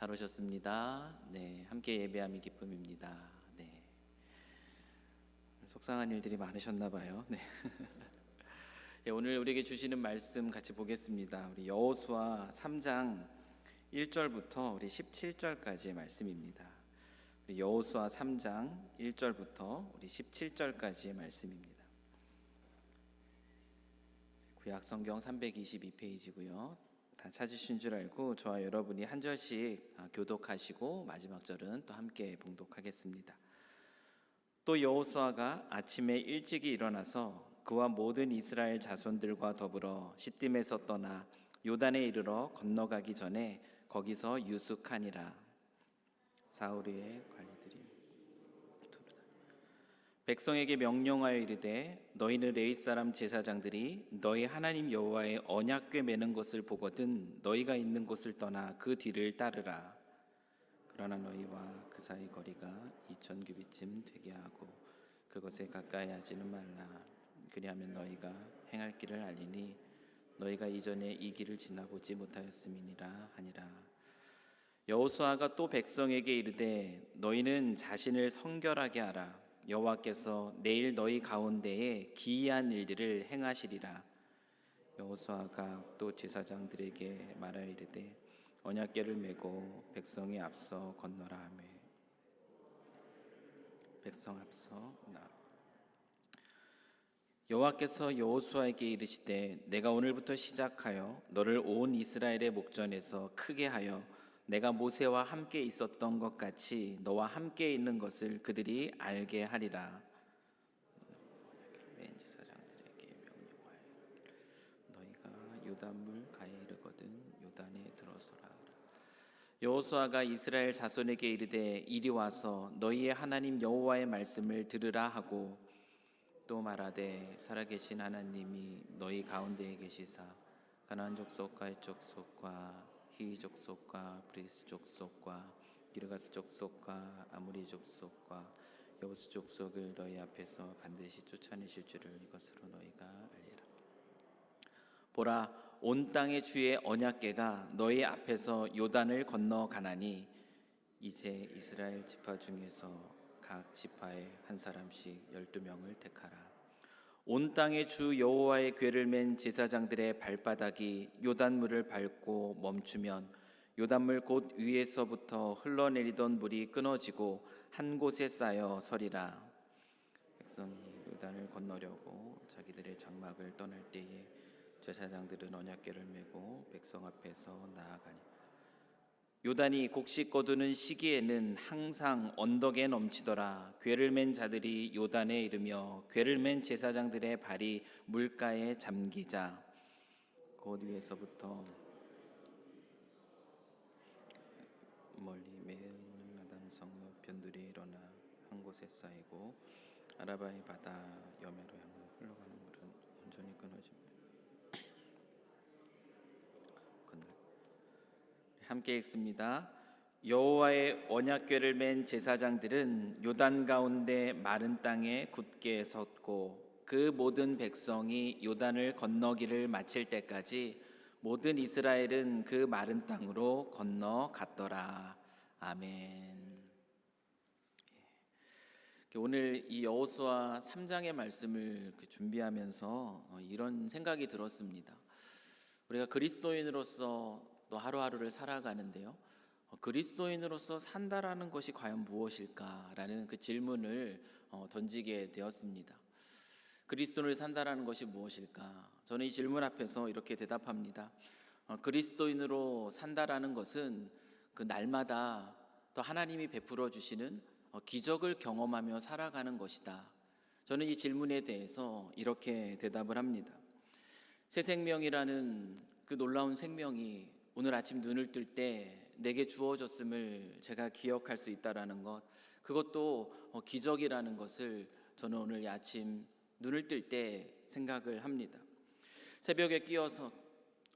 잘 오셨습니다. 네, 함께 예배함이 기쁨입니다. 네, 속상한 일들이 많으셨나 봐요. 네. 예, 오늘 우리에게 주시는 말씀 같이 보겠습니다. 우리 여호수아 3장 1절부터 우리 17절까지의 말씀입니다. 우리 여호수아 3장 1절부터 우리 17절까지의 말씀입니다. 구약 성경 322페이지고요. 다 찾으신 줄 알고 저와 여러분이 한 절씩 교독하시고 마지막 절은 또 함께 봉독하겠습니다. 또 여호수아가 아침에 일찍이 일어나서 그와 모든 이스라엘 자손들과 더불어 시딤에서 떠나 요단에 이르러 건너가기 전에 거기서 유숙하니라. 사울의 관리들이 백성에게 명령하여 이르되 너희는 레위 사람 제사장들이 너희 하나님 여호와의 언약궤 매는 것을 보거든 너희가 있는 곳을 떠나 그 뒤를 따르라. 그러나 너희와 그 사이 거리가 2000규빗쯤 되게 하고 그것에 가까이 하지는 말라. 그리하면 너희가 행할 길을 알리니 너희가 이전에 이 길을 지나보지 못하였음이니라 하니라. 여호수아가 또 백성에게 이르되 너희는 자신을 성결하게 하라. 여호와께서 내일 너희 가운데에 기이한 일들을 행하시리라. 여호수아가 또 제사장들에게 말하여 이르되 언약궤를 메고 백성이 앞서 건너라 하매 백성 앞서 나 여호와께서 여호수아에게 이르시되 내가 오늘부터 시작하여 너를 온 이스라엘의 목전에서 크게 하여 내가 모세와 함께 있었던 것 같이 너와 함께 있는 것을 그들이 알게 하리라. 맨 제사장들에게 명령하여 너희가 요단물 가에 이르거든 요단에 들어서라. 여호수아가 이스라엘 자손에게 이르되 이리 와서 너희의 하나님 여호와의 말씀을 들으라 하고 또 말하되 살아계신 하나님이 너희 가운데에 계시사 가나안 족속과 헷 족속과 히 족속과 브리스 족속과 기르가스 족속과 아모리 족속과 여부스 족속을 너희 앞에서 반드시 쫓아내실 줄을 이것으로 너희가 알리라. 보라, 온 땅의 주의 언약궤가 너희 앞에서 요단을 건너 가나니 이제 이스라엘 지파 중에서 각 지파에 한 사람씩 12명을 택하라. 온 땅의 주 여호와의 궤를 맨 제사장들의 발바닥이 요단물을 밟고 멈추면 요단물 곧 위에서부터 흘러내리던 물이 끊어지고 한 곳에 쌓여 서리라. 백성이 요단을 건너려고 자기들의 장막을 떠날 때에 제사장들은 언약궤를 메고 백성 앞에서 나아가니 요단이 곡식 거두는 시기에는 항상 언덕에 넘치더라. 궤를 맨 자들이 요단에 이르며 궤를 맨 제사장들의 발이 물가에 잠기자 곧 위에서부터 멀리 메은 나담성 변두리에 일어나 한 곳에 쌓이고 아라바의 바다 여매로 향하여 흘러가는 물은 온전히 끊어집니다. 함께 읽습니다. 여호와의 언약궤를 맨 제사장들은 요단 가운데 마른 땅에 굳게 섰고 그 모든 백성이 요단을 건너기를 마칠 때까지 모든 이스라엘은 그 마른 땅으로 건너갔더라. 아멘. 오늘 이 여호수아 3장의 말씀을 준비하면서 이런 생각이 들었습니다. 우리가 그리스도인으로서 또 하루하루를 살아가는데요, 그리스도인으로서 산다라는 것이 과연 무엇일까라는 그 질문을 던지게 되었습니다. 그리스도인을 산다라는 것이 무엇일까? 저는 이 질문 앞에서 이렇게 대답합니다. 그리스도인으로 산다라는 것은 그 날마다 또 하나님이 베풀어 주시는 기적을 경험하며 살아가는 것이다. 저는 이 질문에 대해서 이렇게 대답을 합니다. 새 생명이라는 그 놀라운 생명이 오늘 아침 눈을 뜰 때 내게 주어졌음을 제가 기억할 수 있다라는 것, 그것도 기적이라는 것을 저는 오늘 아침 눈을 뜰 때 생각을 합니다. 새벽에 깨어서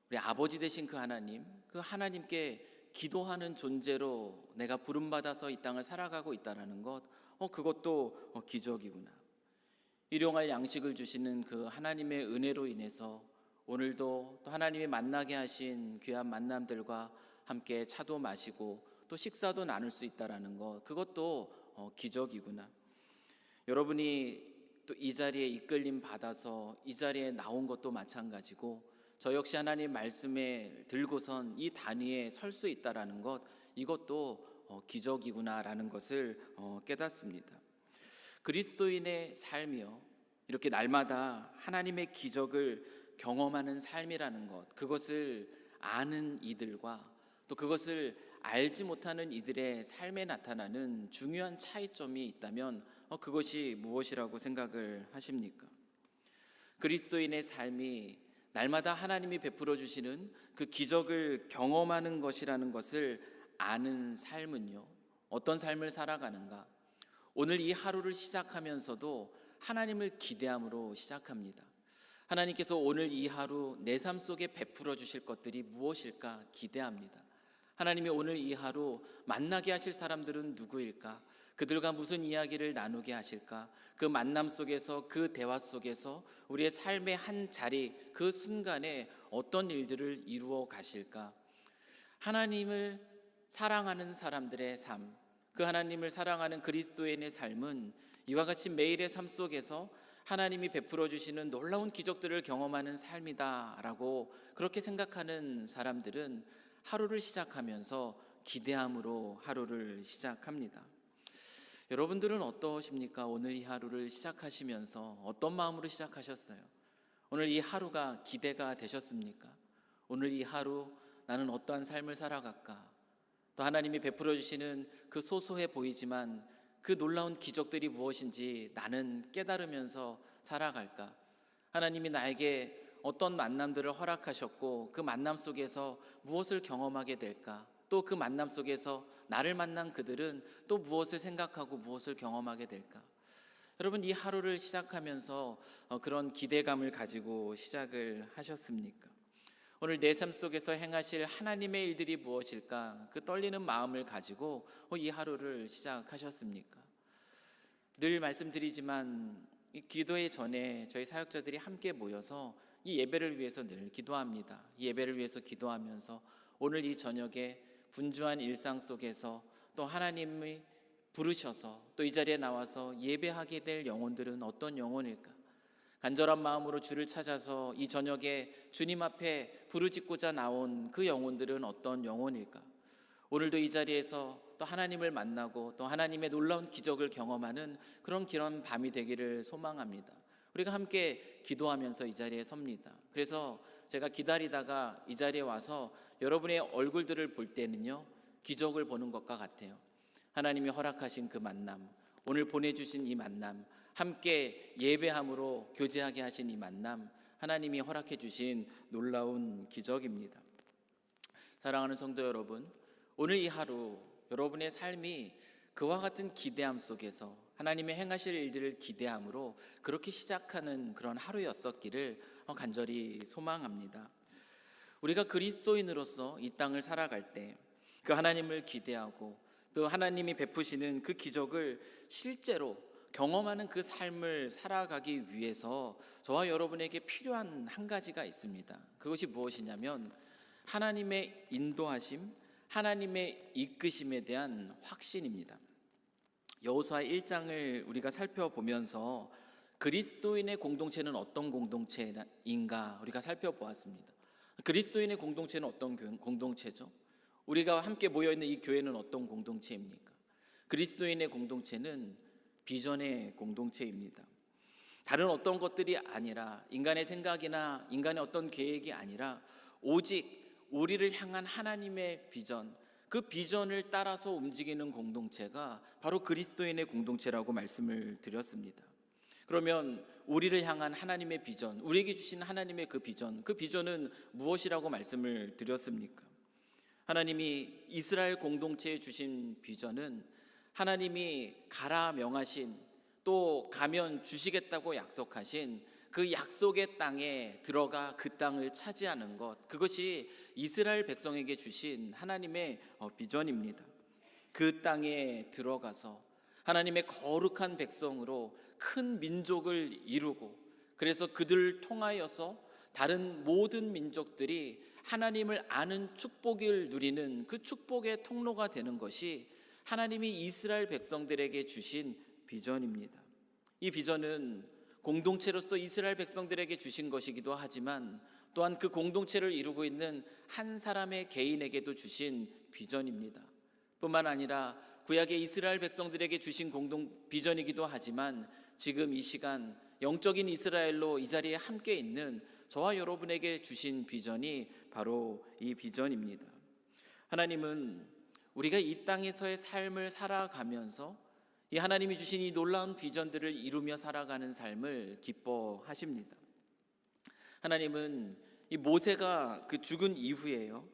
우리 아버지 되신 그 하나님, 그 하나님께 기도하는 존재로 내가 부름받아서 이 땅을 살아가고 있다는 것, 그것도 기적이구나. 일용할 양식을 주시는 그 하나님의 은혜로 인해서 오늘도 또 하나님이 만나게 하신 귀한 만남들과 함께 차도 마시고 또 식사도 나눌 수 있다라는 것, 그것도 기적이구나. 여러분이 또 이 자리에 이끌림 받아서 이 자리에 나온 것도 마찬가지고, 저 역시 하나님 말씀에 들고선 이 단위에 설 수 있다라는 것, 이것도 기적이구나라는 것을 깨닫습니다. 그리스도인의 삶이요, 이렇게 날마다 하나님의 기적을 경험하는 삶이라는 것, 그것을 아는 이들과 또 그것을 알지 못하는 이들의 삶에 나타나는 중요한 차이점이 있다면 그것이 무엇이라고 생각을 하십니까? 그리스도인의 삶이 날마다 하나님이 베풀어 주시는 그 기적을 경험하는 것이라는 것을 아는 삶은요, 어떤 삶을 살아가는가? 오늘 이 하루를 시작하면서도 하나님을 기대함으로 시작합니다. 하나님께서 오늘 이 하루 내 삶 속에 베풀어 주실 것들이 무엇일까 기대합니다. 하나님이 오늘 이 하루 만나게 하실 사람들은 누구일까? 그들과 무슨 이야기를 나누게 하실까? 그 만남 속에서, 그 대화 속에서 우리의 삶의 한 자리, 그 순간에 어떤 일들을 이루어 가실까? 하나님을 사랑하는 사람들의 삶, 그 하나님을 사랑하는 그리스도인의 삶은 이와 같이 매일의 삶 속에서 하나님이 베풀어 주시는 놀라운 기적들을 경험하는 삶이다라고 그렇게 생각하는 사람들은 하루를 시작하면서 기대함으로 하루를 시작합니다. 여러분들은 어떠십니까? 오늘 이 하루를 시작하시면서 어떤 마음으로 시작하셨어요? 오늘 이 하루가 기대가 되셨습니까? 오늘 이 하루 나는 어떠한 삶을 살아갈까? 또 하나님이 베풀어 주시는 그 소소해 보이지만 그 놀라운 기적들이 무엇인지 나는 깨달으면서 살아갈까? 하나님이 나에게 어떤 만남들을 허락하셨고 그 만남 속에서 무엇을 경험하게 될까? 또 그 만남 속에서 나를 만난 그들은 또 무엇을 생각하고 무엇을 경험하게 될까? 여러분, 이 하루를 시작하면서 그런 기대감을 가지고 시작을 하셨습니까? 오늘 내 삶 속에서 행하실 하나님의 일들이 무엇일까? 그 떨리는 마음을 가지고 이 하루를 시작하셨습니까? 늘 말씀드리지만 이 기도의 전에 저희 사역자들이 함께 모여서 이 예배를 위해서 늘 기도합니다. 이 예배를 위해서 기도하면서 오늘 이 저녁에 분주한 일상 속에서 또 하나님이 부르셔서 또 이 자리에 나와서 예배하게 될 영혼들은 어떤 영혼일까? 간절한 마음으로 주를 찾아서 이 저녁에 주님 앞에 부르짖고자 나온 그 영혼들은 어떤 영혼일까? 오늘도 이 자리에서 또 하나님을 만나고 또 하나님의 놀라운 기적을 경험하는 그런 길한 밤이 되기를 소망합니다. 우리가 함께 기도하면서 이 자리에 섭니다. 그래서 제가 기다리다가 이 자리에 와서 여러분의 얼굴들을 볼 때는요, 기적을 보는 것과 같아요. 하나님이 허락하신 그 만남, 오늘 보내주신 이 만남, 함께 예배함으로 교제하게 하신 이 만남, 하나님이 허락해 주신 놀라운 기적입니다. 사랑하는 성도 여러분, 오늘 이 하루 여러분의 삶이 그와 같은 기대함 속에서 하나님의 행하실 일들을 기대함으로 그렇게 시작하는 그런 하루였었기를 간절히 소망합니다. 우리가 그리스도인으로서 이 땅을 살아갈 때 그 하나님을 기대하고 또 하나님이 베푸시는 그 기적을 실제로 경험하는 그 삶을 살아가기 위해서 저와 여러분에게 필요한 한 가지가 있습니다. 그것이 무엇이냐면 하나님의 인도하심, 하나님의 이끄심에 대한 확신입니다. 여호수아 1장을 우리가 살펴보면서 그리스도인의 공동체는 어떤 공동체인가 우리가 살펴보았습니다. 그리스도인의 공동체는 어떤 공동체죠? 우리가 함께 모여있는 이 교회는 어떤 공동체입니까? 그리스도인의 공동체는 비전의 공동체입니다. 다른 어떤 것들이 아니라 인간의 생각이나 인간의 어떤 계획이 아니라 오직 우리를 향한 하나님의 비전, 그 비전을 따라서 움직이는 공동체가 바로 그리스도인의 공동체라고 말씀을 드렸습니다. 그러면 우리를 향한 하나님의 비전, 우리에게 주신 하나님의 그 비전은 무엇이라고 말씀을 드렸습니까? 하나님이 이스라엘 공동체에 주신 비전은 하나님이 가라 명하신, 또 가면 주시겠다고 약속하신 그 약속의 땅에 들어가 그 땅을 차지하는 것, 그것이 이스라엘 백성에게 주신 하나님의 비전입니다. 그 땅에 들어가서 하나님의 거룩한 백성으로 큰 민족을 이루고, 그래서 그들을 통하여서 다른 모든 민족들이 하나님을 아는 축복을 누리는 그 축복의 통로가 되는 것이 하나님이 이스라엘 백성들에게 주신 비전입니다. 이 비전은 공동체로서 이스라엘 백성들에게 주신 것이기도 하지만 또한 그 공동체를 이루고 있는 한 사람의 개인에게도 주신 비전입니다. 뿐만 아니라 구약의 이스라엘 백성들에게 주신 공동 비전이기도 하지만 지금 이 시간 영적인 이스라엘로 이 자리에 함께 있는 저와 여러분에게 주신 비전이 바로 이 비전입니다. 하나님은 우리가 이 땅에서의 삶을 살아가면서 이 하나님이 주신 이 놀라운 비전들을 이루며 살아가는 삶을 기뻐하십니다. 하나님은 이 모세가 그 죽은 이후에요,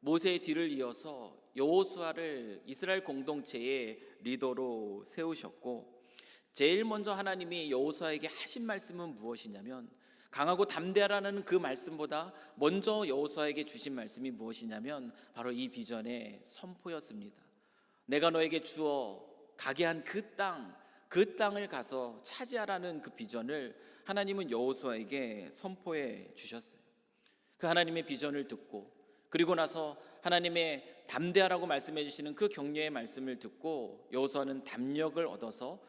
모세의 뒤를 이어서 여호수아를 이스라엘 공동체의 리더로 세우셨고, 제일 먼저 하나님이 여호수아에게 하신 말씀은 무엇이냐면, 강하고 담대하라는 그 말씀보다 먼저 여호수아에게 주신 말씀이 무엇이냐면 바로 이 비전의 선포였습니다. 내가 너에게 주어 가게 한 그 땅을 가서 차지하라는 그 비전을 하나님은 여호수아에게 선포해 주셨어요. 그 하나님의 비전을 듣고, 그리고 나서 하나님의 담대하라고 말씀해 주시는 그 격려의 말씀을 듣고 여호수아는 담력을 얻어서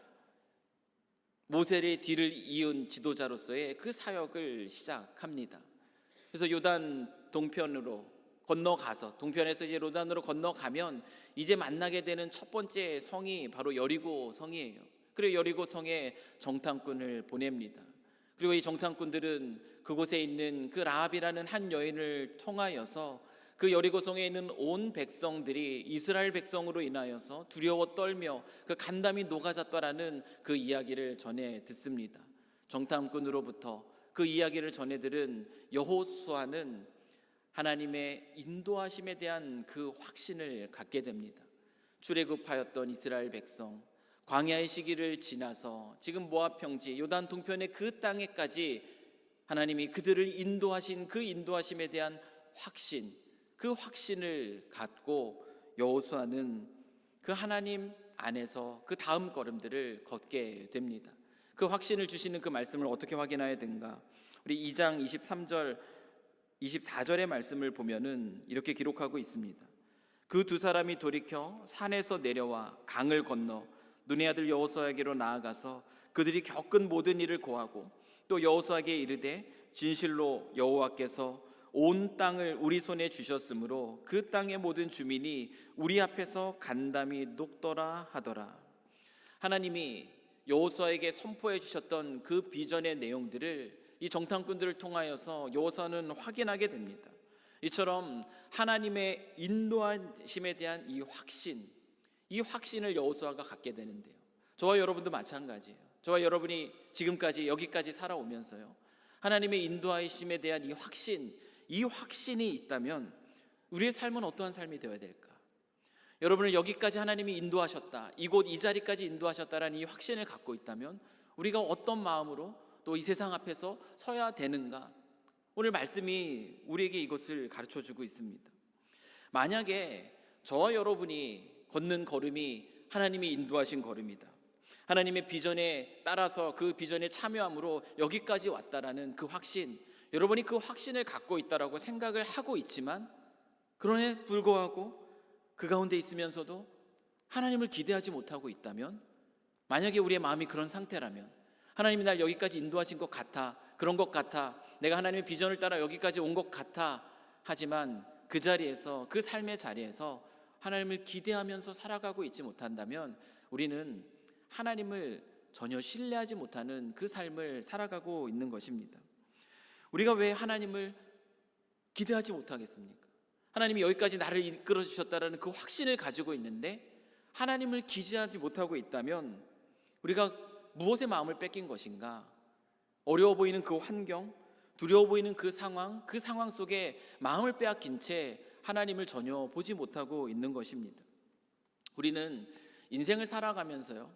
모세의 뒤를 이은 지도자로서의 그 사역을 시작합니다. 그래서 요단 동편으로 건너가서, 동편에서 이제 요단으로 건너가면 이제 만나게 되는 첫 번째 성이 바로 여리고 성이에요. 그리고 여리고 성에 정탐꾼을 보냅니다. 그리고 이 정탐꾼들은 그곳에 있는 그 라합이라는 한 여인을 통하여서 그 여리고 성에 있는 온 백성들이 이스라엘 백성으로 인하여서 두려워 떨며 그 간담이 녹아졌다라는 그 이야기를 전해 듣습니다. 정탐꾼으로부터 그 이야기를 전해 들은 여호수아는 하나님의 인도하심에 대한 그 확신을 갖게 됩니다. 출애굽하였던 이스라엘 백성, 광야의 시기를 지나서 지금 모압 평지 요단 동편의 그 땅에까지 하나님이 그들을 인도하신 그 인도하심에 대한 확신, 그 확신을 갖고 여호수아는 그 하나님 안에서 그 다음 걸음들을 걷게 됩니다. 그 확신을 주시는 그 말씀을 어떻게 확인해야 되는가? 우리 2장 23절 24절의 말씀을 보면은 이렇게 기록하고 있습니다. 그 두 사람이 돌이켜 산에서 내려와 강을 건너 눈의 아들 여호수아에게로 나아가서 그들이 겪은 모든 일을 고하고 또 여호수아에게 이르되 진실로 여호와께서 온 땅을 우리 손에 주셨으므로 그 땅의 모든 주민이 우리 앞에서 간담이 녹더라 하더라. 하나님이 여호수아에게 선포해 주셨던 그 비전의 내용들을 이 정탐꾼들을 통하여서 여호수아는 확인하게 됩니다. 이처럼 하나님의 인도하심에 대한 이 확신을 여호수아가 갖게 되는데요, 저와 여러분도 마찬가지예요. 저와 여러분이 지금까지 여기까지 살아오면서요, 하나님의 인도하심에 대한 이 확신이 있다면 우리의 삶은 어떠한 삶이 되어야 될까? 여러분을 여기까지 하나님이 인도하셨다, 이곳 이 자리까지 인도하셨다라는 이 확신을 갖고 있다면 우리가 어떤 마음으로 또 이 세상 앞에서 서야 되는가? 오늘 말씀이 우리에게 이것을 가르쳐주고 있습니다. 만약에 저와 여러분이 걷는 걸음이 하나님이 인도하신 걸음이다, 하나님의 비전에 따라서 그 비전에 참여함으로 여기까지 왔다라는 그 확신, 여러분이 그 확신을 갖고 있다라고 생각을 하고 있지만 그럼에도 불구하고 그 가운데 있으면서도 하나님을 기대하지 못하고 있다면, 만약에 우리의 마음이 그런 상태라면, 하나님이 날 여기까지 인도하신 것 같아, 그런 것 같아, 내가 하나님의 비전을 따라 여기까지 온 것 같아, 하지만 그 자리에서, 그 삶의 자리에서 하나님을 기대하면서 살아가고 있지 못한다면 우리는 하나님을 전혀 신뢰하지 못하는 그 삶을 살아가고 있는 것입니다. 우리가 왜 하나님을 기대하지 못하겠습니까? 하나님이 여기까지 나를 이끌어 주셨다는 그 확신을 가지고 있는데 하나님을 기대하지 못하고 있다면 우리가 무엇에 마음을 뺏긴 것인가? 어려워 보이는 그 환경, 두려워 보이는 그 상황 속에 마음을 빼앗긴 채 하나님을 전혀 보지 못하고 있는 것입니다. 우리는 인생을 살아가면서요,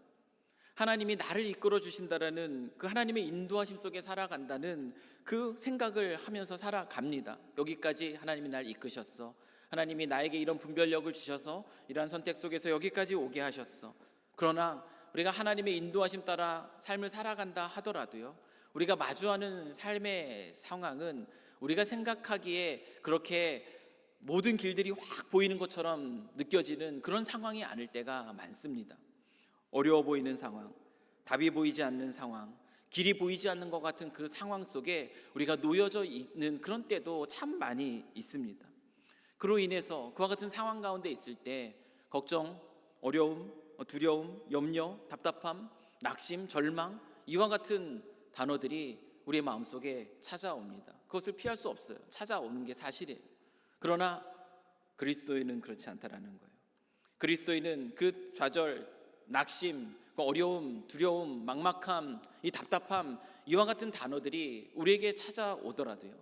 하나님이 나를 이끌어 주신다라는 그 하나님의 인도하심 속에 살아간다는 그 생각을 하면서 살아갑니다. 여기까지 하나님이 날 이끄셨어, 하나님이 나에게 이런 분별력을 주셔서 이러한 선택 속에서 여기까지 오게 하셨어. 그러나 우리가 하나님의 인도하심 따라 삶을 살아간다 하더라도요, 우리가 마주하는 삶의 상황은 우리가 생각하기에 그렇게 모든 길들이 확 보이는 것처럼 느껴지는 그런 상황이 아닐 때가 많습니다. 어려워 보이는 상황, 답이 보이지 않는 상황, 길이 보이지 않는 것 같은 그 상황 속에 우리가 놓여져 있는 그런 때도 참 많이 있습니다. 그로 인해서 그와 같은 상황 가운데 있을 때 걱정, 어려움, 두려움, 염려, 답답함, 낙심, 절망, 이와 같은 단어들이 우리의 마음속에 찾아옵니다. 그것을 피할 수 없어요. 찾아오는 게 사실이에요. 그러나 그리스도인은 그렇지 않다라는 거예요. 그리스도인은 그 좌절, 낙심, 그 어려움, 두려움, 막막함, 이 답답함, 이와 같은 단어들이 우리에게 찾아오더라도요,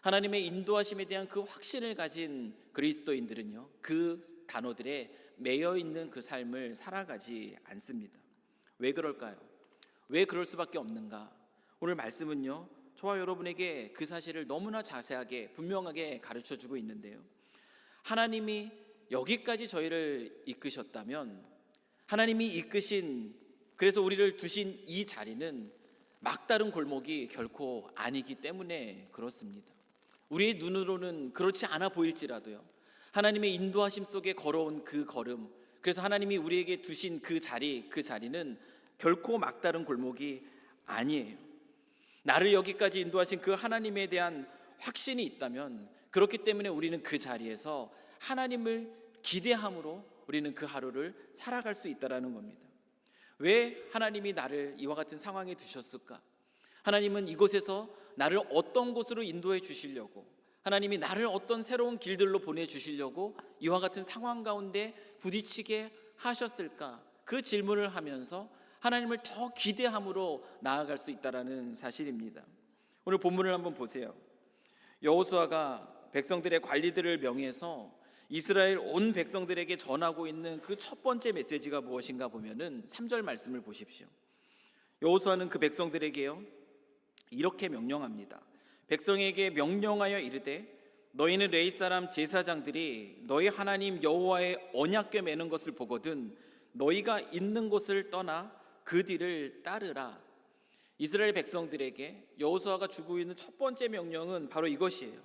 하나님의 인도하심에 대한 그 확신을 가진 그리스도인들은요, 그 단어들에 매여 있는 그 삶을 살아가지 않습니다. 왜 그럴까요? 왜 그럴 수밖에 없는가? 오늘 말씀은요, 저와 여러분에게 그 사실을 너무나 자세하게 분명하게 가르쳐주고 있는데요, 하나님이 여기까지 저희를 이끄셨다면, 하나님이 이끄신, 그래서 우리를 두신 이 자리는 막다른 골목이 결코 아니기 때문에 그렇습니다. 우리의 눈으로는 그렇지 않아 보일지라도요, 하나님의 인도하심 속에 걸어온 그 걸음, 그래서 하나님이 우리에게 두신 그 자리는 결코 막다른 골목이 아니에요. 나를 여기까지 인도하신 그 하나님에 대한 확신이 있다면, 그렇기 때문에 우리는 그 자리에서 하나님을 기대함으로 우리는 그 하루를 살아갈 수 있다는 겁니다. 왜 하나님이 나를 이와 같은 상황에 두셨을까? 하나님은 이곳에서 나를 어떤 곳으로 인도해 주시려고, 하나님이 나를 어떤 새로운 길들로 보내주시려고 이와 같은 상황 가운데 부딪히게 하셨을까? 그 질문을 하면서 하나님을 더 기대함으로 나아갈 수 있다는 사실입니다. 오늘 본문을 한번 보세요. 여호수아가 백성들의 관리들을 명해서 이스라엘 온 백성들에게 전하고 있는 그 첫 번째 메시지가 무엇인가 보면은 3절 말씀을 보십시오. 여호수아는 그 백성들에게요, 이렇게 명령합니다. 백성에게 명령하여 이르되 너희는 레위 사람 제사장들이 너희 하나님 여호와의 언약궤 매는 것을 보거든 너희가 있는 곳을 떠나 그 뒤를 따르라. 이스라엘 백성들에게 여호수아가 주고 있는 첫 번째 명령은 바로 이것이에요.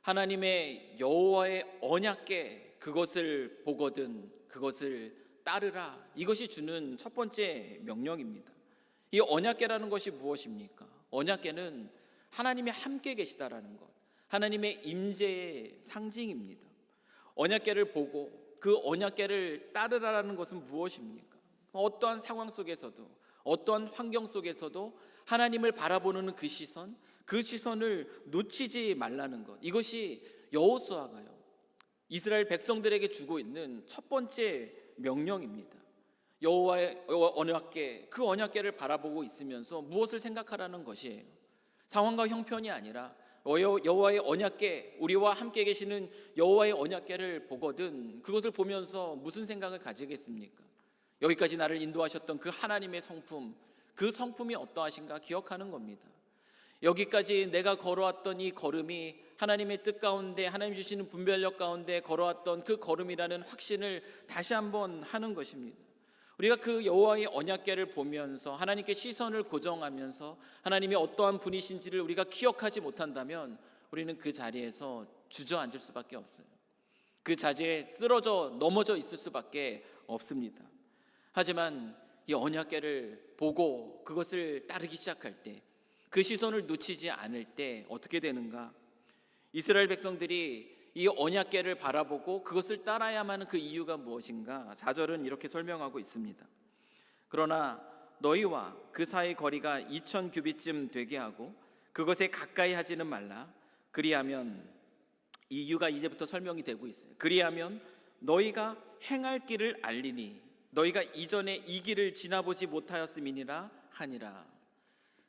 하나님의 여호와의 언약궤, 그것을 보거든 그것을 따르라. 이것이 주는 첫 번째 명령입니다. 이 언약궤라는 것이 무엇입니까? 언약궤는 하나님이 함께 계시다라는 것, 하나님의 임재의 상징입니다. 언약궤를 보고 그 언약궤를 따르라는 것은 무엇입니까? 어떠한 상황 속에서도, 어떠한 환경 속에서도 하나님을 바라보는 그 시선을 놓치지 말라는 것, 이것이 여호수아가요 이스라엘 백성들에게 주고 있는 첫 번째 명령입니다. 여호와의 언약궤, 그 언약궤를 바라보고 있으면서 무엇을 생각하라는 것이에요? 상황과 형편이 아니라 여호와의 언약궤, 우리와 함께 계시는 여호와의 언약궤를 보거든 그것을 보면서 무슨 생각을 가지겠습니까? 여기까지 나를 인도하셨던 그 하나님의 성품, 그 성품이 어떠하신가 기억하는 겁니다. 여기까지 내가 걸어왔던 이 걸음이 하나님의 뜻 가운데, 하나님 주시는 분별력 가운데 걸어왔던 그 걸음이라는 확신을 다시 한번 하는 것입니다. 우리가 그 여호와의 언약궤를 보면서 하나님께 시선을 고정하면서 하나님이 어떠한 분이신지를 우리가 기억하지 못한다면 우리는 그 자리에서 주저앉을 수밖에 없어요. 그 자리에 쓰러져 넘어져 있을 수밖에 없습니다. 하지만 이 언약궤를 보고 그것을 따르기 시작할 때, 그 시선을 놓치지 않을 때 어떻게 되는가? 이스라엘 백성들이 이 언약궤를 바라보고 그것을 따라야만 하는 그 이유가 무엇인가? 4절은 이렇게 설명하고 있습니다. 그러나 너희와 그 사이 거리가 2000 규빗쯤 되게 하고 그것에 가까이 하지는 말라. 그리하면, 이유가 이제부터 설명이 되고 있어요. 그리하면 너희가 행할 길을 알리니 너희가 이전에 이 길을 지나보지 못하였음이니라 하니라.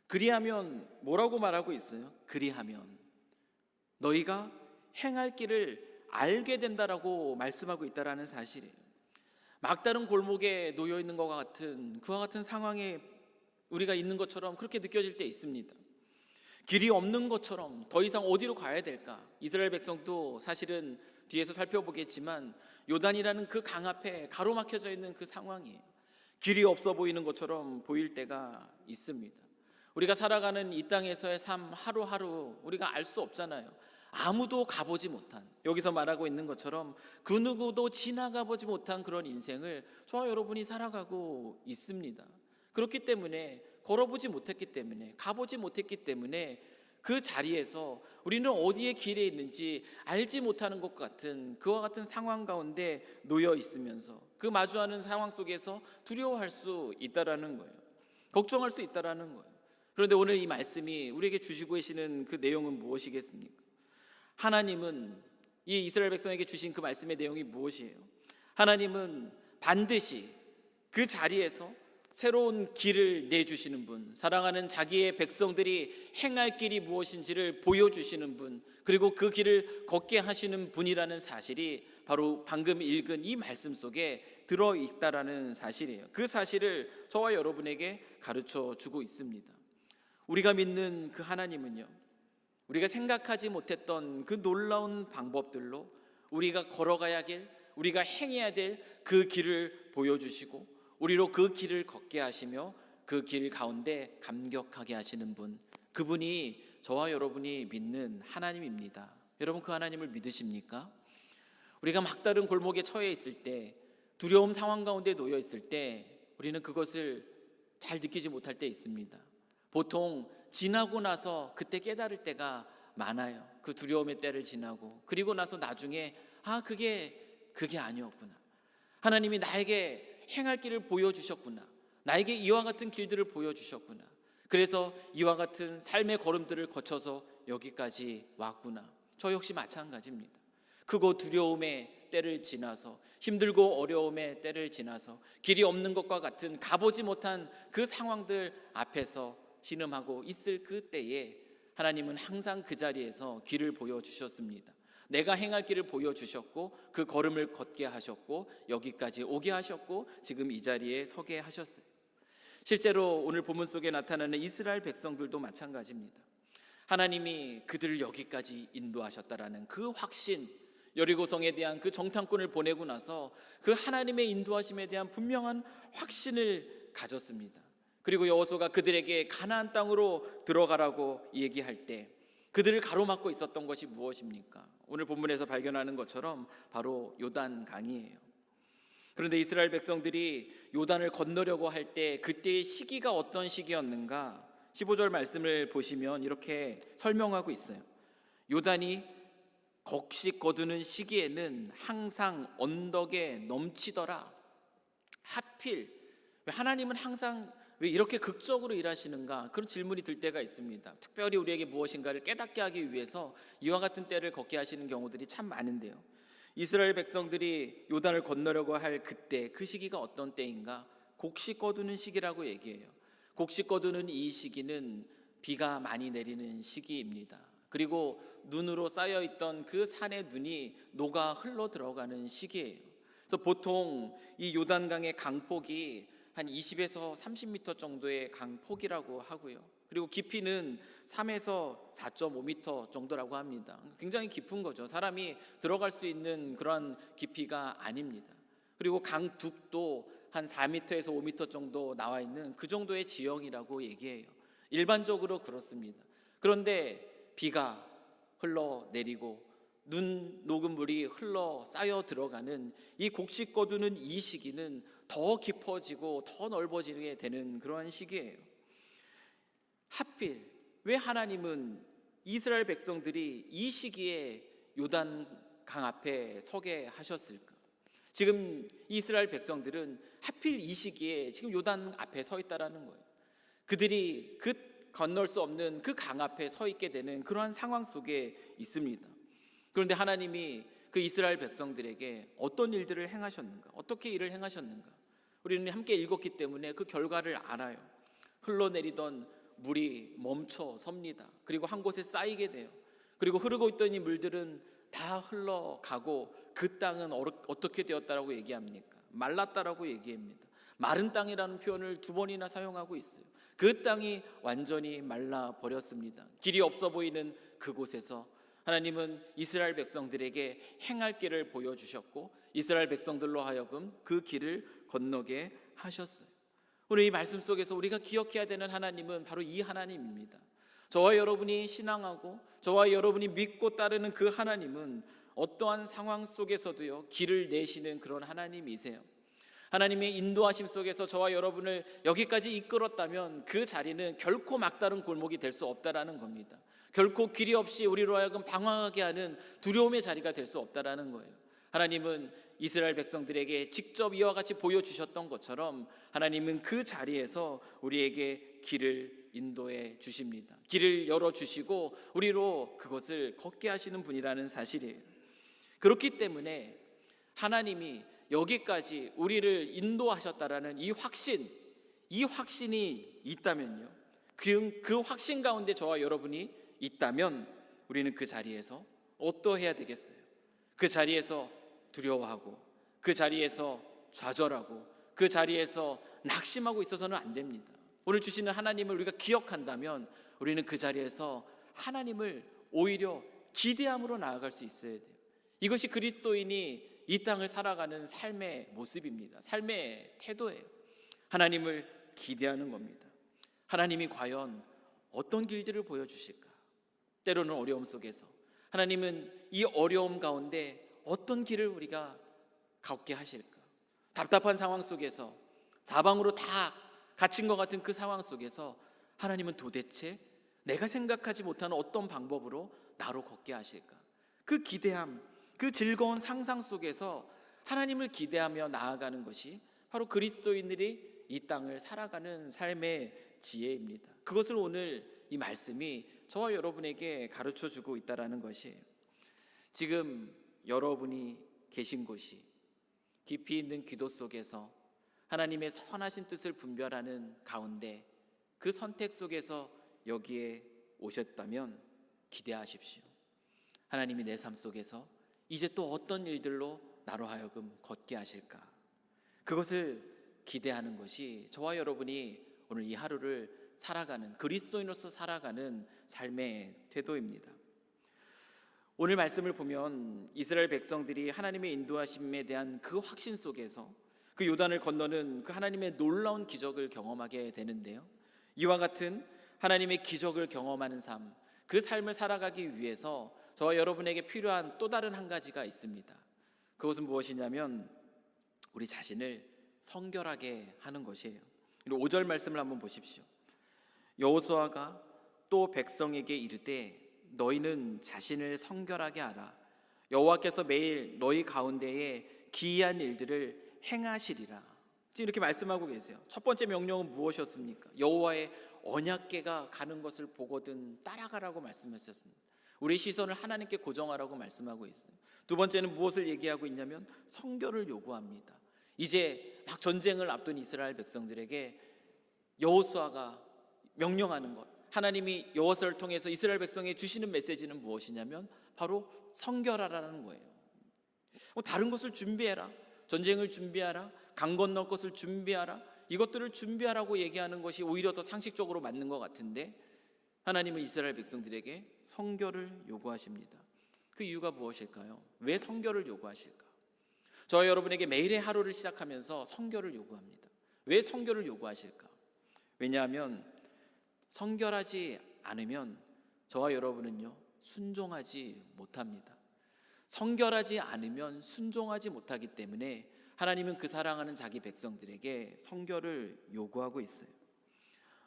그리하면 뭐라고 말하고 있어요? 그리하면 너희가 행할 길을 알게 된다라고 말씀하고 있다라는 사실이에요. 막다른 골목에 놓여 있는 것과 같은 그와 같은 상황에 우리가 있는 것처럼 그렇게 느껴질 때 있습니다. 길이 없는 것처럼 더 이상 어디로 가야 될까? 이스라엘 백성도 사실은 뒤에서 살펴보겠지만 요단이라는 그 강 앞에 가로막혀져 있는 그 상황이에요. 길이 없어 보이는 것처럼 보일 때가 있습니다. 우리가 살아가는 이 땅에서의 삶 하루하루 우리가 알 수 없잖아요. 아무도 가보지 못한, 여기서 말하고 있는 것처럼 그 누구도 지나가 보지 못한 그런 인생을 저와 여러분이 살아가고 있습니다. 그렇기 때문에 걸어보지 못했기 때문에, 가보지 못했기 때문에 그 자리에서 우리는 어디에 길에 있는지 알지 못하는 것 같은 그와 같은 상황 가운데 놓여 있으면서 그 마주하는 상황 속에서 두려워할 수 있다라는 거예요. 걱정할 수 있다라는 거예요. 그런데 오늘 이 말씀이 우리에게 주시고 계시는 그 내용은 무엇이겠습니까? 하나님은 이 이스라엘 백성에게 주신 그 말씀의 내용이 무엇이에요? 하나님은 반드시 그 자리에서 새로운 길을 내주시는 분, 사랑하는 자기의 백성들이 행할 길이 무엇인지를 보여주시는 분, 그리고 그 길을 걷게 하시는 분이라는 사실이 바로 방금 읽은 이 말씀 속에 들어있다라는 사실이에요. 그 사실을 저와 여러분에게 가르쳐 주고 있습니다. 우리가 믿는 그 하나님은요, 우리가 생각하지 못했던 그 놀라운 방법들로 우리가 걸어가야 할 길, 우리가 행해야 될 그 길을 보여주시고 우리로 그 길을 걷게 하시며 그 길 가운데 감격하게 하시는 분, 그분이 저와 여러분이 믿는 하나님입니다. 여러분, 그 하나님을 믿으십니까? 우리가 막다른 골목에 처해 있을 때, 두려움 상황 가운데 놓여 있을 때 우리는 그것을 잘 느끼지 못할 때 있습니다. 보통 지나고 나서 그때 깨달을 때가 많아요. 그 두려움의 때를 지나고, 그리고 나서 나중에 그게 아니었구나, 하나님이 나에게 행할 길을 보여주셨구나, 나에게 이와 같은 길들을 보여주셨구나, 그래서 이와 같은 삶의 걸음들을 거쳐서 여기까지 왔구나. 저 역시 마찬가지입니다. 크고 두려움의 때를 지나서, 힘들고 어려움의 때를 지나서, 길이 없는 것과 같은 가보지 못한 그 상황들 앞에서 신음하고 있을 그 때에 하나님은 항상 그 자리에서 길을 보여주셨습니다. 내가 행할 길을 보여주셨고 그 걸음을 걷게 하셨고 여기까지 오게 하셨고 지금 이 자리에 서게 하셨어요. 실제로 오늘 본문 속에 나타나는 이스라엘 백성들도 마찬가지입니다. 하나님이 그들을 여기까지 인도하셨다라는 그 확신, 여리고성에 대한 그 정탐꾼을 보내고 나서 그 하나님의 인도하심에 대한 분명한 확신을 가졌습니다. 그리고 여호수아가 그들에게 가나안 땅으로 들어가라고 얘기할 때 그들을 가로막고 있었던 것이 무엇입니까? 오늘 본문에서 발견하는 것처럼 바로 요단 강이에요. 그런데 이스라엘 백성들이 요단을 건너려고 할 때 그때의 시기가 어떤 시기였는가? 15절 말씀을 보시면 이렇게 설명하고 있어요. 요단이 곡식 거두는 시기에는 항상 언덕에 넘치더라. 하필 왜 하나님은 항상 왜 이렇게 극적으로 일하시는가? 그런 질문이 들 때가 있습니다. 특별히 우리에게 무엇인가를 깨닫게 하기 위해서 이와 같은 때를 걷게 하시는 경우들이 참 많은데요, 이스라엘 백성들이 요단을 건너려고 할 그때, 그 시기가 어떤 때인가? 곡식 거두는 시기라고 얘기해요. 곡식 거두는 이 시기는 비가 많이 내리는 시기입니다. 그리고 눈으로 쌓여있던 그 산의 눈이 녹아 흘러 들어가는 시기예요. 그래서 보통 이 요단강의 강폭이 한 20에서 30m 정도의 강폭이라고 하고요. 그리고 깊이는 3에서 4.5m 정도라고 합니다. 굉장히 깊은 거죠. 사람이 들어갈 수 있는 그런 깊이가 아닙니다. 그리고 강둑도 한 4m에서 5m 정도 나와 있는 그 정도의 지형이라고 얘기해요. 일반적으로 그렇습니다. 그런데 비가 흘러내리고 눈 녹은 물이 흘러 쌓여 들어가는 이 곡식 거두는 이 시기는 더 깊어지고 더 넓어지게 되는 그러한 시기예요. 하필 왜 하나님은 이스라엘 백성들이 이 시기에 요단 강 앞에 서게 하셨을까? 지금 이스라엘 백성들은 하필 이 시기에 지금 요단 앞에 서 있다라는 거예요. 그들이 그 건널 수 없는 그 강 앞에 서 있게 되는 그러한 상황 속에 있습니다. 그런데 하나님이 그 이스라엘 백성들에게 어떤 일들을 행하셨는가? 어떻게 일을 행하셨는가? 우리는 함께 읽었기 때문에 그 결과를 알아요. 흘러내리던 물이 멈춰 섭니다. 그리고 한 곳에 쌓이게 돼요. 그리고 흐르고 있던 이 물들은 다 흘러가고 그 땅은 어떻게 되었다라고 얘기합니까? 말랐다라고 얘기합니다. 마른 땅이라는 표현을 2번이나 사용하고 있어요. 그 땅이 완전히 말라버렸습니다. 길이 없어 보이는 그곳에서 하나님은 이스라엘 백성들에게 행할 길을 보여주셨고 이스라엘 백성들로 하여금 그 길을 건너게 하셨어요. 오늘 이 말씀 속에서 우리가 기억해야 되는 하나님은 바로 이 하나님입니다. 저와 여러분이 신앙하고 저와 여러분이 믿고 따르는 그 하나님은 어떠한 상황 속에서도요 길을 내시는 그런 하나님이세요. 하나님의 인도하심 속에서 저와 여러분을 여기까지 이끌었다면 그 자리는 결코 막다른 골목이 될 수 없다라는 겁니다. 결코 길이 없이 우리로 하여금 방황하게 하는 두려움의 자리가 될 수 없다라는 거예요. 하나님은 이스라엘 백성들에게 직접 이와 같이 보여주셨던 것처럼 하나님은 그 자리에서 우리에게 길을 인도해 주십니다. 길을 열어주시고 우리로 그것을 걷게 하시는 분이라는 사실이에요. 그렇기 때문에 하나님이 여기까지 우리를 인도하셨다라는 이 확신이 있다면요, 그 확신 가운데 저와 여러분이 있다면 우리는 그 자리에서 어떠해야 되겠어요? 그 자리에서 두려워하고 그 자리에서 좌절하고 그 자리에서 낙심하고 있어서는 안 됩니다. 오늘 주시는 하나님을 우리가 기억한다면 우리는 그 자리에서 하나님을 오히려 기대함으로 나아갈 수 있어야 돼요. 이것이 그리스도인이 이 땅을 살아가는 삶의 모습입니다. 삶의 태도예요. 하나님을 기대하는 겁니다. 하나님이 과연 어떤 길들을 보여주실까? 때로는 어려움 속에서 하나님은 이 어려움 가운데 어떤 길을 우리가 걷게 하실까? 답답한 상황 속에서 사방으로 다 갇힌 것 같은 그 상황 속에서 하나님은 도대체 내가 생각하지 못하는 어떤 방법으로 나로 걷게 하실까? 그 기대함, 그 즐거운 상상 속에서 하나님을 기대하며 나아가는 것이 바로 그리스도인들이 이 땅을 살아가는 삶의 지혜입니다. 그것을 오늘 이 말씀이 저와 여러분에게 가르쳐주고 있다는 것이에요. 지금 여러분이 계신 곳이 깊이 있는 기도 속에서 하나님의 선하신 뜻을 분별하는 가운데 그 선택 속에서 여기에 오셨다면 기대하십시오. 하나님이 내 삶 속에서 이제 또 어떤 일들로 나로 하여금 걷게 하실까? 그것을 기대하는 것이 저와 여러분이 오늘 이 하루를 살아가는, 그리스도인으로서 살아가는 삶의 태도입니다. 오늘 말씀을 보면 이스라엘 백성들이 하나님의 인도하심에 대한 그 확신 속에서 그 요단을 건너는 그 하나님의 놀라운 기적을 경험하게 되는데요, 이와 같은 하나님의 기적을 경험하는 삶, 그 삶을 살아가기 위해서 저와 여러분에게 필요한 또 다른 한 가지가 있습니다. 그것은 무엇이냐면 우리 자신을 성결하게 하는 것이에요. 5절 말씀을 한번 보십시오. 여호수아가 또 백성에게 이르되 너희는 자신을 성결하게 하라. 여호와께서 매일 너희 가운데에 기이한 일들을 행하시리라. 지금 이렇게 말씀하고 계세요. 첫 번째 명령은 무엇이었습니까? 여호와의 언약궤가 가는 것을 보거든 따라가라고 말씀하셨습니다. 우리 시선을 하나님께 고정하라고 말씀하고 있어요. 두 번째는 무엇을 얘기하고 있냐면 성결을 요구합니다. 이제 막 전쟁을 앞둔 이스라엘 백성들에게 여호수아가 명령하는 것, 하나님이 여호수아를 통해서 이스라엘 백성에 주시는 메시지는 무엇이냐면 바로 성결하라는 거예요. 다른 것을 준비해라, 전쟁을 준비하라, 강 건널 것을 준비하라, 이것들을 준비하라고 얘기하는 것이 오히려 더 상식적으로 맞는 것 같은데 하나님은 이스라엘 백성들에게 성결을 요구하십니다. 그 이유가 무엇일까요? 왜 성결을 요구하실까? 저와 여러분에게 매일의 하루를 시작하면서 성결을 요구합니다. 왜 성결을 요구하실까? 왜냐하면 성결하지 않으면 저와 여러분은요 순종하지 못합니다. 성결하지 않으면 순종하지 못하기 때문에 하나님은 그 사랑하는 자기 백성들에게 성결을 요구하고 있어요.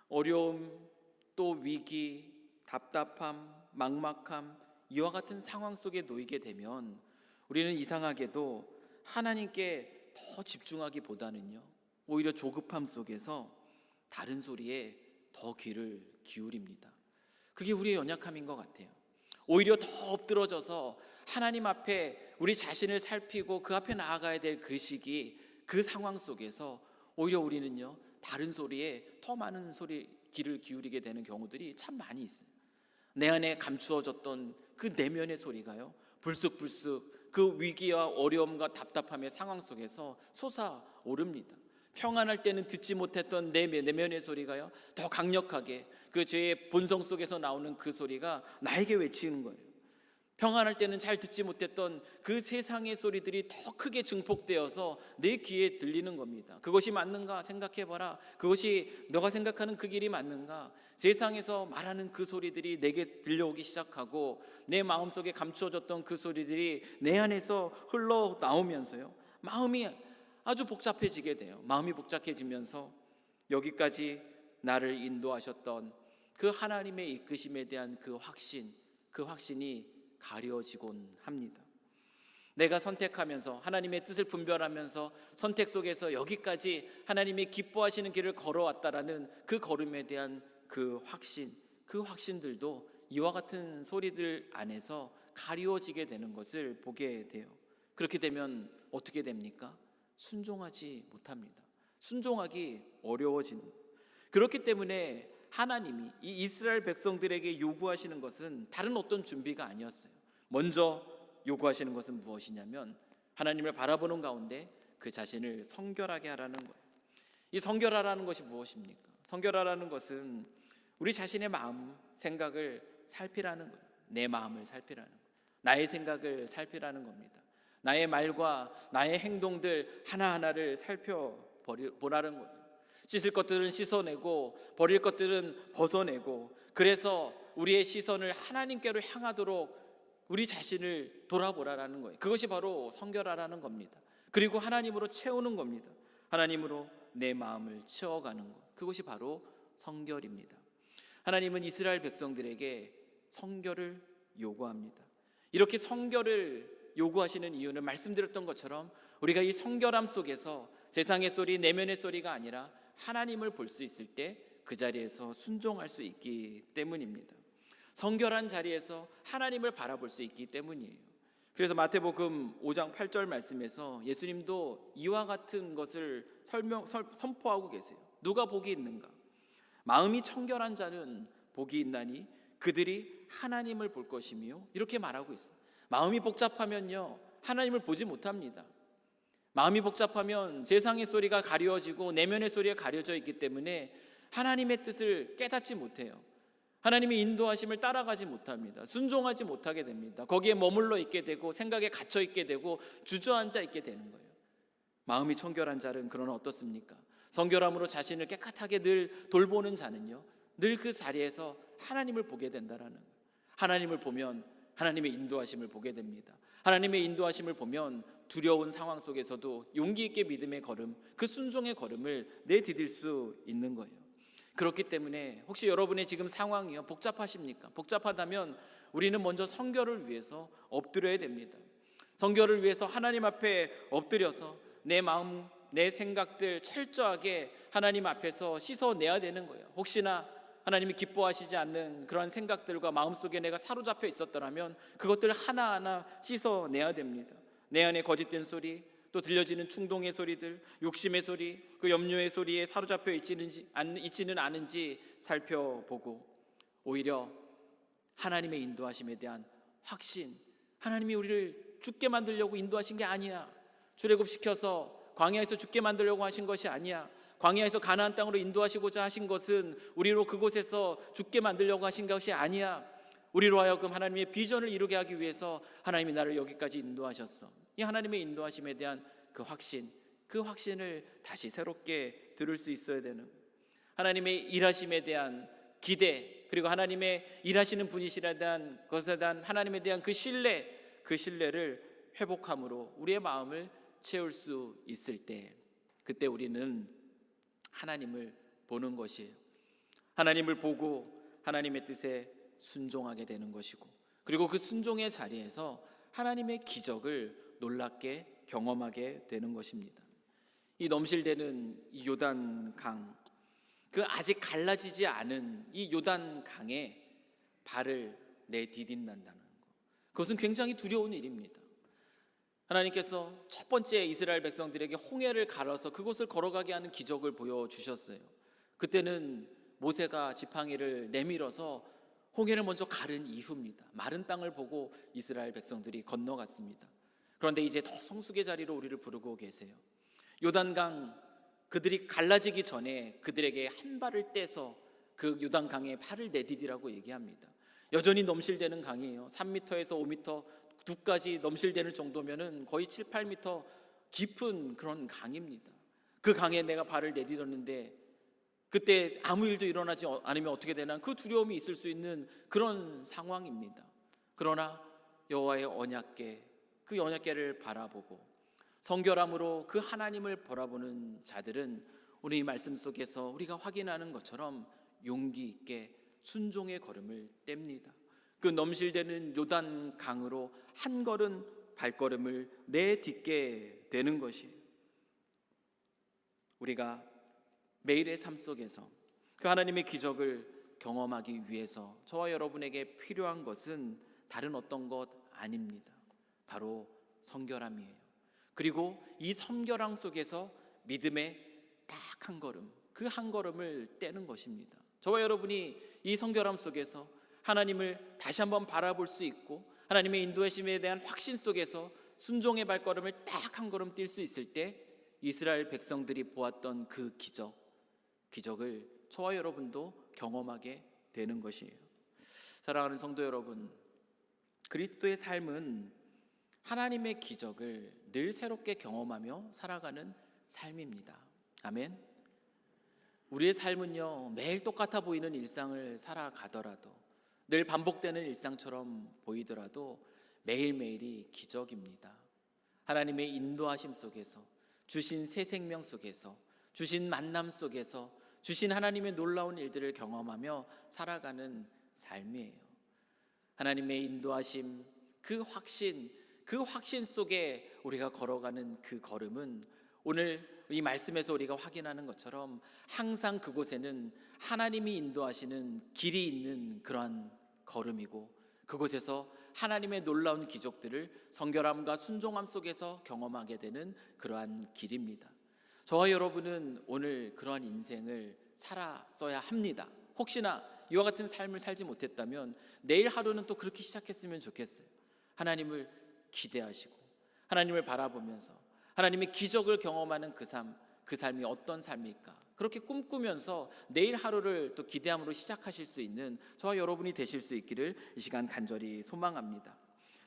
어려움, 또 위기, 답답함, 막막함, 이와 같은 상황 속에 놓이게 되면 우리는 이상하게도 하나님께 더 집중하기보다는요 오히려 조급함 속에서 다른 소리에 더 귀를 기울입니다. 그게 우리의 연약함인 것 같아요. 오히려 더 엎드러져서 하나님 앞에 우리 자신을 살피고 그 앞에 나아가야 될 그 시기, 그 상황 속에서 오히려 우리는요 다른 소리에 더 많은 귀를 기울이게 되는 경우들이 참 많이 있어요. 내 안에 감추어졌던 그 내면의 소리가요 불쑥불쑥 그 위기와 어려움과 답답함의 상황 속에서 솟아오릅니다. 평안할 때는 듣지 못했던 내면의 소리가요 더 강력하게 그 죄의 본성 속에서 나오는 그 소리가 나에게 외치는 거예요. 평안할 때는 잘 듣지 못했던 그 세상의 소리들이 더 크게 증폭되어서 내 귀에 들리는 겁니다. 그것이 맞는가 생각해봐라. 그것이 너가 생각하는 그 길이 맞는가? 세상에서 말하는 그 소리들이 내게 들려오기 시작하고 내 마음속에 감추어졌던 그 소리들이 내 안에서 흘러나오면서요, 마음이 아주 복잡해지게 돼요. 마음이 복잡해지면서 여기까지 나를 인도하셨던 그 하나님의 이끄심에 대한 그 확신이 가려지곤 합니다. 내가 선택하면서 하나님의 뜻을 분별하면서 선택 속에서 여기까지 하나님이 기뻐하시는 길을 걸어왔다라는 그 걸음에 대한 그 확신들도 이와 같은 소리들 안에서 가리워지게 되는 것을 보게 돼요. 그렇게 되면 어떻게 됩니까? 순종하지 못합니다. 순종하기 어려워지는 거예요. 그렇기 때문에 하나님이 이 이스라엘 백성들에게 요구하시는 것은 다른 어떤 준비가 아니었어요. 먼저 요구하시는 것은 무엇이냐면 하나님을 바라보는 가운데 그 자신을 성결하게 하라는 거예요. 이 성결하라는 것이 무엇입니까? 성결하라는 것은 우리 자신의 마음, 생각을 살피라는 거예요. 내 마음을 살피라는 거예요. 나의 생각을 살피라는 겁니다. 나의 말과 나의 행동들 하나하나를 살펴보라는 거예요. 씻을 것들은 씻어내고 버릴 것들은 벗어내고, 그래서 우리의 시선을 하나님께로 향하도록 우리 자신을 돌아보라라는 거예요. 그것이 바로 성결하라는 겁니다. 그리고 하나님으로 채우는 겁니다. 하나님으로 내 마음을 채워가는 것, 그것이 바로 성결입니다. 하나님은 이스라엘 백성들에게 성결을 요구합니다. 이렇게 성결을 요구하시는 이유는 말씀드렸던 것처럼 우리가 이 성결함 속에서 세상의 소리, 내면의 소리가 아니라 하나님을 볼 수 있을 때 그 자리에서 순종할 수 있기 때문입니다. 성결한 자리에서 하나님을 바라볼 수 있기 때문이에요. 그래서 마태복음 5장 8절 말씀에서 예수님도 이와 같은 것을 선포하고 계세요. 누가 복이 있는가? 마음이 청결한 자는 복이 있나니 그들이 하나님을 볼 것이며, 이렇게 말하고 있어요. 마음이 복잡하면요, 하나님을 보지 못합니다. 마음이 복잡하면 세상의 소리가 가려지고 내면의 소리가 가려져 있기 때문에 하나님의 뜻을 깨닫지 못해요. 하나님의 인도하심을 따라가지 못합니다. 순종하지 못하게 됩니다. 거기에 머물러 있게 되고 생각에 갇혀 있게 되고 주저앉아 있게 되는 거예요. 마음이 청결한 자는 그러나 어떻습니까? 성결함으로 자신을 깨끗하게 늘 돌보는 자는요, 늘 그 자리에서 하나님을 보게 된다라는 거예요. 하나님을 보면 하나님의 인도하심을 보게 됩니다. 하나님의 인도하심을 보면 두려운 상황 속에서도 용기 있게 믿음의 걸음, 그 순종의 걸음을 내디딜 수 있는 거예요. 그렇기 때문에 혹시 여러분의 지금 상황이요, 복잡하십니까? 복잡하다면 우리는 먼저 성결을 위해서 엎드려야 됩니다. 성결을 위해서 하나님 앞에 엎드려서 내 마음, 내 생각들 철저하게 하나님 앞에서 씻어내야 되는 거예요. 혹시나 하나님이 기뻐하시지 않는 그런 생각들과 마음속에 내가 사로잡혀 있었더라면 그것들을 하나하나 씻어내야 됩니다. 내 안에 거짓된 소리, 또 들려지는 충동의 소리들, 욕심의 소리, 그 염려의 소리에 사로잡혀 있지는 않은지 살펴보고, 오히려 하나님의 인도하심에 대한 확신, 하나님이 우리를 죽게 만들려고 인도하신 게 아니야. 출애굽시켜서 광야에서 죽게 만들려고 하신 것이 아니야. 광야에서 가나안 땅으로 인도하시고자 하신 것은 우리로 그곳에서 죽게 만들려고 하신 것이 아니야. 우리로 하여금 하나님의 비전을 이루게 하기 위해서 하나님이 나를 여기까지 인도하셨어. 이 하나님의 인도하심에 대한 그 확신을 다시 새롭게 들을 수 있어야 되는, 하나님의 일하심에 대한 기대, 그리고 하나님의 일하시는 분이시라에 대한 것에 대한 하나님에 대한 그 신뢰를 회복함으로 우리의 마음을 채울 수 있을 때, 그때 우리는 하나님을 보는 것이에요. 하나님을 보고 하나님의 뜻에 순종하게 되는 것이고, 그리고 그 순종의 자리에서 하나님의 기적을 놀랍게 경험하게 되는 것입니다. 이 넘실대는 이 요단강, 그 아직 갈라지지 않은 이 요단강에 발을 내디딘다는 것, 그것은 굉장히 두려운 일입니다. 하나님께서 첫 번째 이스라엘 백성들에게 홍해를 갈아서 그곳을 걸어가게 하는 기적을 보여주셨어요. 그때는 모세가 지팡이를 내밀어서 홍해를 먼저 가른 이후입니다. 마른 땅을 보고 이스라엘 백성들이 건너갔습니다. 그런데 이제 더 성숙의 자리로 우리를 부르고 계세요. 요단강, 그들이 갈라지기 전에 그들에게 한 발을 떼서 그 요단강에 발을 내디디라고 얘기합니다. 여전히 넘실대는 강이에요. 3m에서 5m 두까지 넘실대는 정도면은 거의 7, 8m 깊은 그런 강입니다. 그 강에 내가 발을 내딛었는데 그때 아무 일도 일어나지 않으면 어떻게 되나, 그 두려움이 있을 수 있는 그런 상황입니다. 그러나 여호와의 언약궤, 그 언약궤를 바라보고 성결함으로 그 하나님을 바라보는 자들은 오늘 이 말씀 속에서 우리가 확인하는 것처럼 용기 있게 순종의 걸음을 뗍니다. 그 넘실대는 요단 강으로 한 걸음 발걸음을 내딛게 되는 것이에요. 우리가 매일의 삶 속에서 그 하나님의 기적을 경험하기 위해서 저와 여러분에게 필요한 것은 다른 어떤 것 아닙니다. 바로 성결함이에요. 그리고 이 성결함 속에서 믿음의 딱 한 걸음, 그 한 걸음을 떼는 것입니다. 저와 여러분이 이 성결함 속에서 하나님을 다시 한번 바라볼 수 있고 하나님의 인도하심에 대한 확신 속에서 순종의 발걸음을 딱 한 걸음 뛸 수 있을 때 이스라엘 백성들이 보았던 그 기적을 저와 여러분도 경험하게 되는 것이에요. 사랑하는 성도 여러분, 그리스도의 삶은 하나님의 기적을 늘 새롭게 경험하며 살아가는 삶입니다. 아멘. 우리의 삶은요, 매일 똑같아 보이는 일상을 살아가더라도, 늘 반복되는 일상처럼 보이더라도 매일매일이 기적입니다. 하나님의 인도하심 속에서, 주신 새 생명 속에서, 주신 만남 속에서, 주신 하나님의 놀라운 일들을 경험하며 살아가는 삶이에요. 하나님의 인도하심, 그 확신 속에 우리가 걸어가는 그 걸음은 오늘 이 말씀에서 우리가 확인하는 것처럼 항상 그곳에는 하나님이 인도하시는 길이 있는 그러한 걸음이고, 그곳에서 하나님의 놀라운 기적들을 성결함과 순종함 속에서 경험하게 되는 그러한 길입니다. 저와 여러분은 오늘 그러한 인생을 살았어야 합니다. 혹시나 이와 같은 삶을 살지 못했다면 내일 하루는 또 그렇게 시작했으면 좋겠어요. 하나님을 기대하시고 하나님을 바라보면서 하나님의 기적을 경험하는 그 삶이 어떤 삶일까, 그렇게 꿈꾸면서 내일 하루를 또 기대함으로 시작하실 수 있는 저와 여러분이 되실 수 있기를 이 시간 간절히 소망합니다.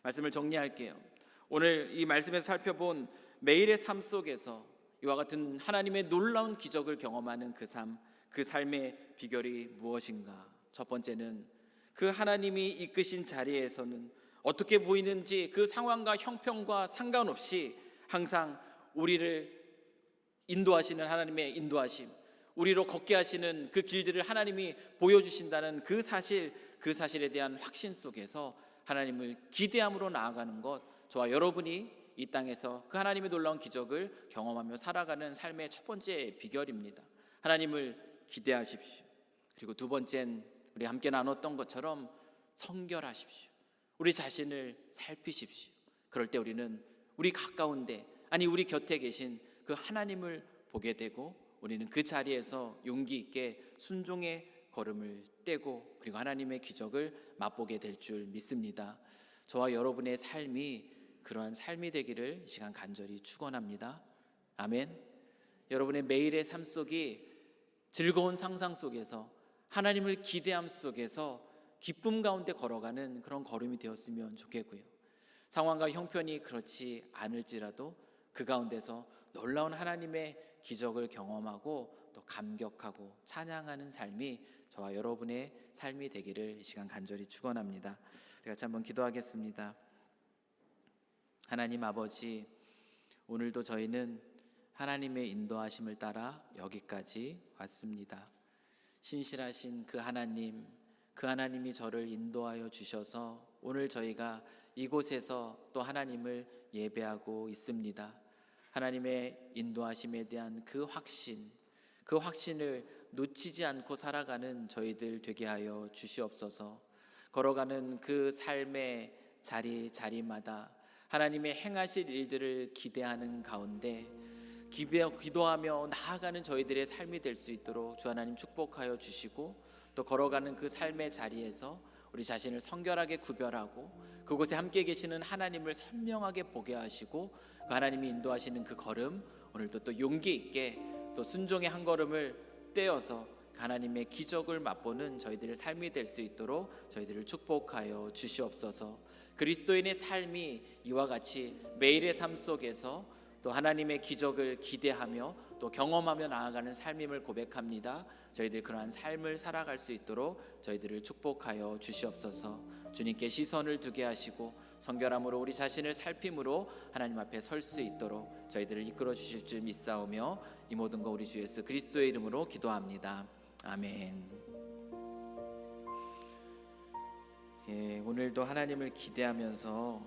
말씀을 정리할게요. 오늘 이 말씀에서 살펴본 매일의 삶 속에서 이와 같은 하나님의 놀라운 기적을 경험하는 그 삶의 비결이 무엇인가? 첫 번째는 그 하나님이 이끄신 자리에서는 어떻게 보이는지 그 상황과 형편과 상관없이 항상 우리를 인도하시는 하나님의 인도하심, 우리로 걷게 하시는 그 길들을 하나님이 보여주신다는 그 사실에 대한 확신 속에서 하나님을 기대함으로 나아가는 것, 저와 여러분이 이 땅에서 그 하나님의 놀라운 기적을 경험하며 살아가는 삶의 첫 번째 비결입니다. 하나님을 기대하십시오. 그리고 두 번째는 우리 함께 나눴던 것처럼 성결하십시오. 우리 자신을 살피십시오. 그럴 때 우리는 우리 가까운데, 아니 우리 곁에 계신 그 하나님을 보게 되고 우리는 그 자리에서 용기 있게 순종의 걸음을 떼고 그리고 하나님의 기적을 맛보게 될 줄 믿습니다. 저와 여러분의 삶이 그러한 삶이 되기를 이 시간 간절히 축원합니다. 아멘. 여러분의 매일의 삶 속이 즐거운 상상 속에서 하나님을 기대함 속에서 기쁨 가운데 걸어가는 그런 걸음이 되었으면 좋겠고요. 상황과 형편이 그렇지 않을지라도 그 가운데서 놀라운 하나님의 기적을 경험하고 또 감격하고 찬양하는 삶이 저와 여러분의 삶이 되기를 이 시간 간절히 축원합니다. 우리 같이 한번 기도하겠습니다. 하나님 아버지, 오늘도 저희는 하나님의 인도하심을 따라 여기까지 왔습니다. 신실하신 그 하나님이 저를 인도하여 주셔서 오늘 저희가 이곳에서 또 하나님을 예배하고 있습니다. 하나님의 인도하심에 대한 그 확신을 놓치지 않고 살아가는 저희들 되게 하여 주시옵소서. 걸어가는 그 삶의 자리마다 하나님의 행하실 일들을 기대하는 가운데 기도하며 나아가는 저희들의 삶이 될 수 있도록 주 하나님 축복하여 주시고, 또 걸어가는 그 삶의 자리에서 우리 자신을 성결하게 구별하고 그곳에 함께 계시는 하나님을 선명하게 보게 하시고, 그 하나님이 인도하시는 그 걸음 오늘도 또 용기 있게 또 순종의 한 걸음을 떼어서 하나님의 기적을 맛보는 저희들의 삶이 될 수 있도록 저희들을 축복하여 주시옵소서. 그리스도인의 삶이 이와 같이 매일의 삶 속에서 또 하나님의 기적을 기대하며 또 경험하며 나아가는 삶임을 고백합니다. 저희들 그러한 삶을 살아갈 수 있도록 저희들을 축복하여 주시옵소서. 주님께 시선을 두게 하시고 성결함으로 우리 자신을 살핌으로 하나님 앞에 설 수 있도록 저희들을 이끌어 주실 줄 믿사오며 이 모든 거 우리 주 예수 그리스도의 이름으로 기도합니다. 아멘. 오늘도 하나님을 기대하면서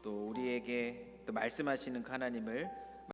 또 우리에게 또 말씀하시는 그 하나님을